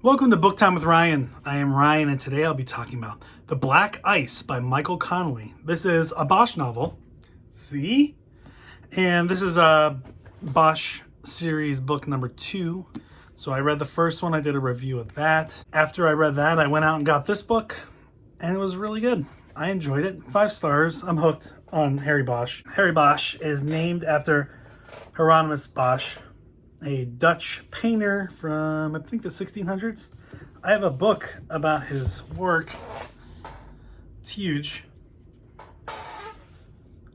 Welcome to Book Time with Ryan. I am Ryan, and today I'll be talking about The Black Ice by Michael Connelly. This is a Bosch novel. See? And this is a Bosch series book number 2. So I read the first one. I did a review of that. After I read that, I went out and got this book, and it was really good. I enjoyed it. 5 stars. I'm hooked on Harry Bosch. Harry Bosch is named after Hieronymus Bosch, a Dutch painter from, I think, the 1600s. I have a book about his work. It's huge.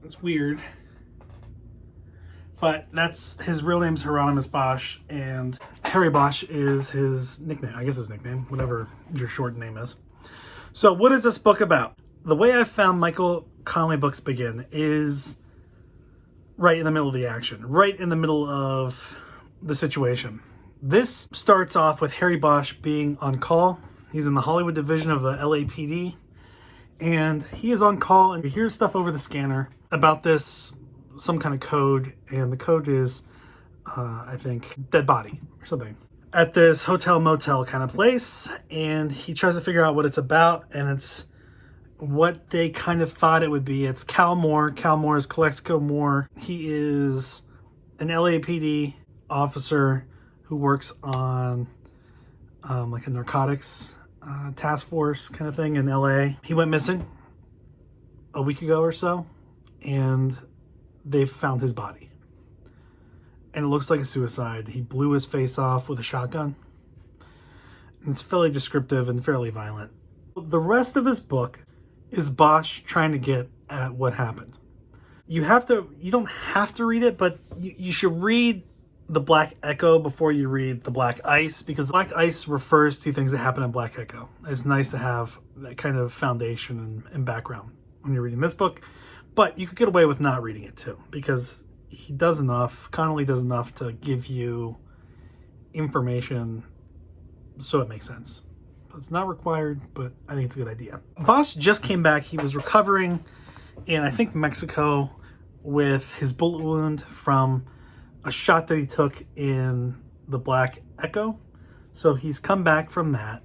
It's weird. But that's, his real name's Hieronymus Bosch, and Harry Bosch is his nickname. I guess his nickname, whatever your short name is. So what is this book about? The way I found Michael Connelly books begin is right in the middle of the action. Right in the middle of the situation. This starts off with Harry Bosch being on call. He's in the Hollywood division of the LAPD, and he is on call and he hears stuff over the scanner about this, some kind of code, and the code is, I think, dead body or something, at this hotel motel kind of place, and he tries to figure out what it's about, and it's what they kind of thought it would be. It's Cal Moore. Cal Moore is Calexico Moore. He is an LAPD officer who works on like a narcotics task force kind of thing in LA. He went missing a week ago or so, and they found his body. And it looks like a suicide. He blew his face off with a shotgun. And it's fairly descriptive and fairly violent. The rest of this book is Bosch trying to get at what happened. You don't have to read it, but you should read The Black Echo before you read The Black Ice, because Black Ice refers to things that happen in Black Echo. It's nice to have that kind of foundation and background when you're reading this book, but you could get away with not reading it too, because Connelly does enough to give you information so it makes sense. It's not required, but I think it's a good idea. Bosch just came back. He was recovering in, I think, Mexico with his bullet wound from a shot that he took in The Black Echo. So he's come back from that,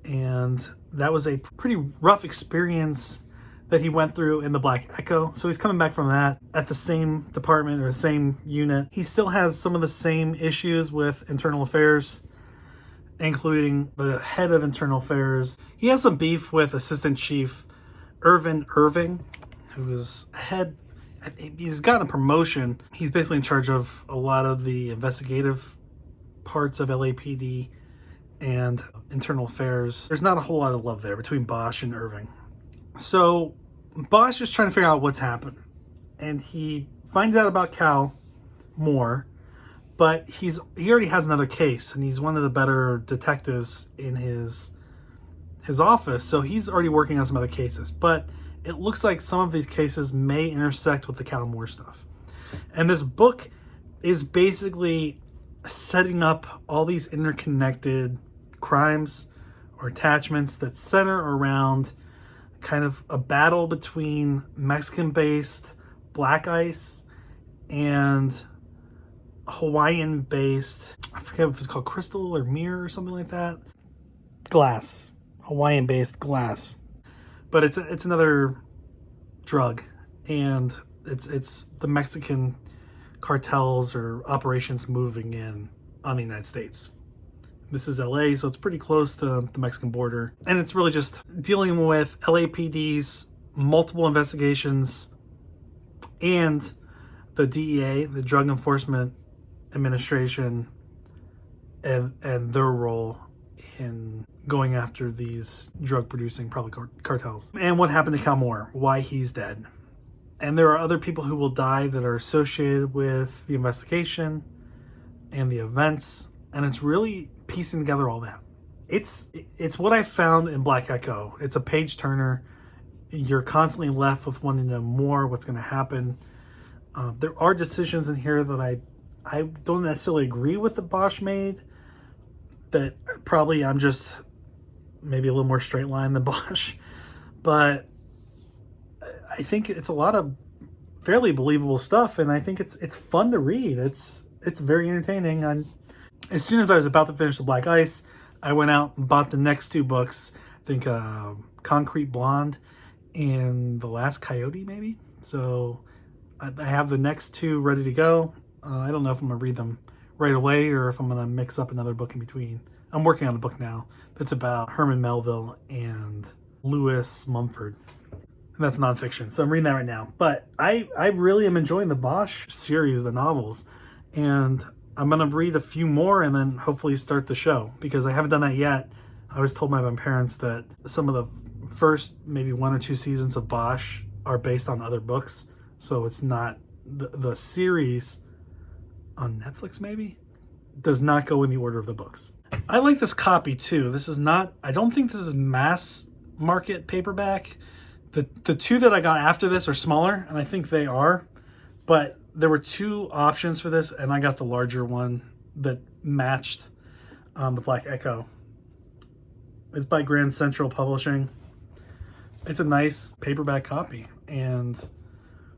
and that was a pretty rough experience that he went through in The Black Echo. So he's coming back from that at the same department or the same unit. He still has some of the same issues with internal affairs, including the head of internal affairs. He has some beef with Assistant Chief Irving, who is head. He's gotten a promotion. He's basically in charge of a lot of the investigative parts of LAPD and internal affairs. There's not a whole lot of love there between Bosch and Irving. So Bosch is trying to figure out what's happened, and he finds out about Cal Moore, but he already has another case, and he's one of the better detectives in his office, so he's already working on some other cases. But it looks like some of these cases may intersect with the Cal Moore stuff. And this book is basically setting up all these interconnected crimes or attachments that center around kind of a battle between Mexican-based Black Ice and Hawaiian-based, I forget if it's called Crystal or Mirror or something like that. Glass. Hawaiian-based glass. But it's another drug, and it's the Mexican cartels or operations moving in on the United States. This is LA, so it's pretty close to the Mexican border, and it's really just dealing with LAPD's multiple investigations and the DEA, the Drug Enforcement Administration, and their role in going after these drug-producing, probably cartels. And what happened to Cal Moore, why he's dead. And there are other people who will die that are associated with the investigation and the events, and it's really piecing together all that. It's what I found in Black Echo. It's a page-turner. You're constantly left with wanting to know more, what's going to happen. There are decisions in here that I don't necessarily agree with that Bosch made, that probably I'm just maybe a little more straight line than Bosch, but I think it's a lot of fairly believable stuff, and I think it's fun to read. It's very entertaining. As soon as I was about to finish The Black Ice, I went out and bought the next two books. I think Concrete Blonde and The Last Coyote, maybe. So I have the next two ready to go. I don't know if I'm going to read them right away or if I'm going to mix up another book in between. I'm working on a book now that's about Herman Melville and Lewis Mumford. And that's nonfiction. So I'm reading that right now. But I really am enjoying the Bosch series, the novels. And I'm going to read a few more and then hopefully start the show, because I haven't done that yet. I was told by my parents that some of the first maybe 1 or 2 seasons of Bosch are based on other books. So it's not the series on Netflix, maybe, does not go in the order of the books. I like this copy too. This is not, I don't think this is mass market paperback. The two that I got after this are smaller, and I think they are, but there were 2 options for this, and I got the larger one that matched the Black Echo. It's by Grand Central Publishing. It's a nice paperback copy, and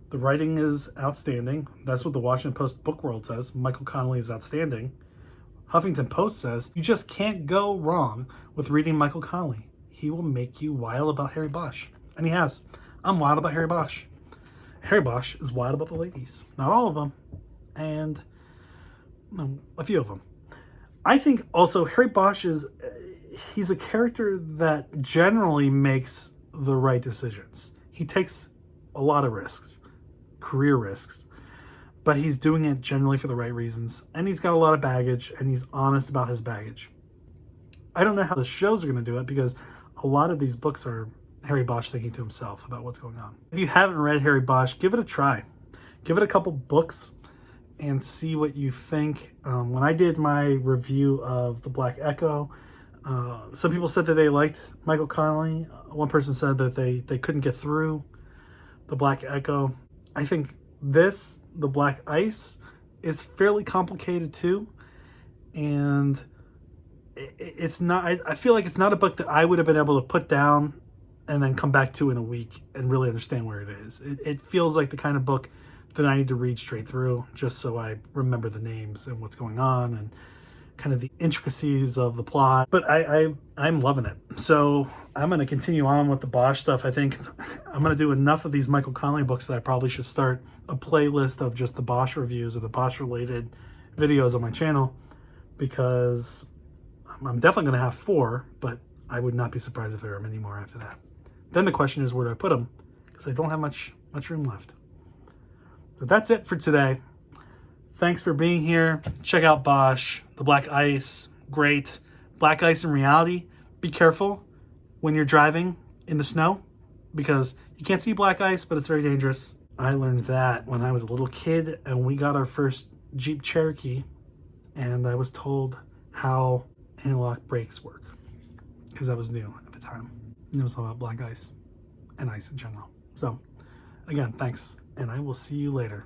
the writing is outstanding. That's what the Washington Post Book World says. Michael Connelly is outstanding. Huffington Post says you just can't go wrong with reading Michael Connelly. He will make you wild about Harry Bosch. And he has. I'm wild about Harry Bosch. Harry Bosch is wild about the ladies. Not all of them. And a few of them. I think also Harry Bosch he's a character that generally makes the right decisions. He takes a lot of risks, career risks, but he's doing it generally for the right reasons. And he's got a lot of baggage, and he's honest about his baggage. I don't know how the shows are going to do it, because a lot of these books are Harry Bosch thinking to himself about what's going on. If you haven't read Harry Bosch, give it a try. Give it a couple books and see what you think. When I did my review of The Black Echo, some people said that they liked Michael Connelly. One person said that they couldn't get through The Black Echo. I think The Black Ice, is fairly complicated too. And it's not, I feel like it's not a book that I would have been able to put down and then come back to in a week and really understand where it is. It feels like the kind of book that I need to read straight through, just so I remember the names and what's going on and kind of the intricacies of the plot. But I'm loving it. So I'm going to continue on with the Bosch stuff. I think I'm going to do enough of these Michael Connelly books that I probably should start a playlist of just the Bosch reviews or the Bosch related videos on my channel, because I'm definitely going to have 4, but I would not be surprised if there are many more after that. Then the question is, where do I put them? Because I don't have much room left. So that's it for today. Thanks for being here. Check out Bosch. The Black Ice, great. Black Ice in reality, be careful when you're driving in the snow, because you can't see black ice, but it's very dangerous. I learned that when I was a little kid and we got our first Jeep Cherokee, and I was told how anti-lock brakes work, because I was new at the time. And it was all about black ice and ice in general. So again, thanks, and I will see you later.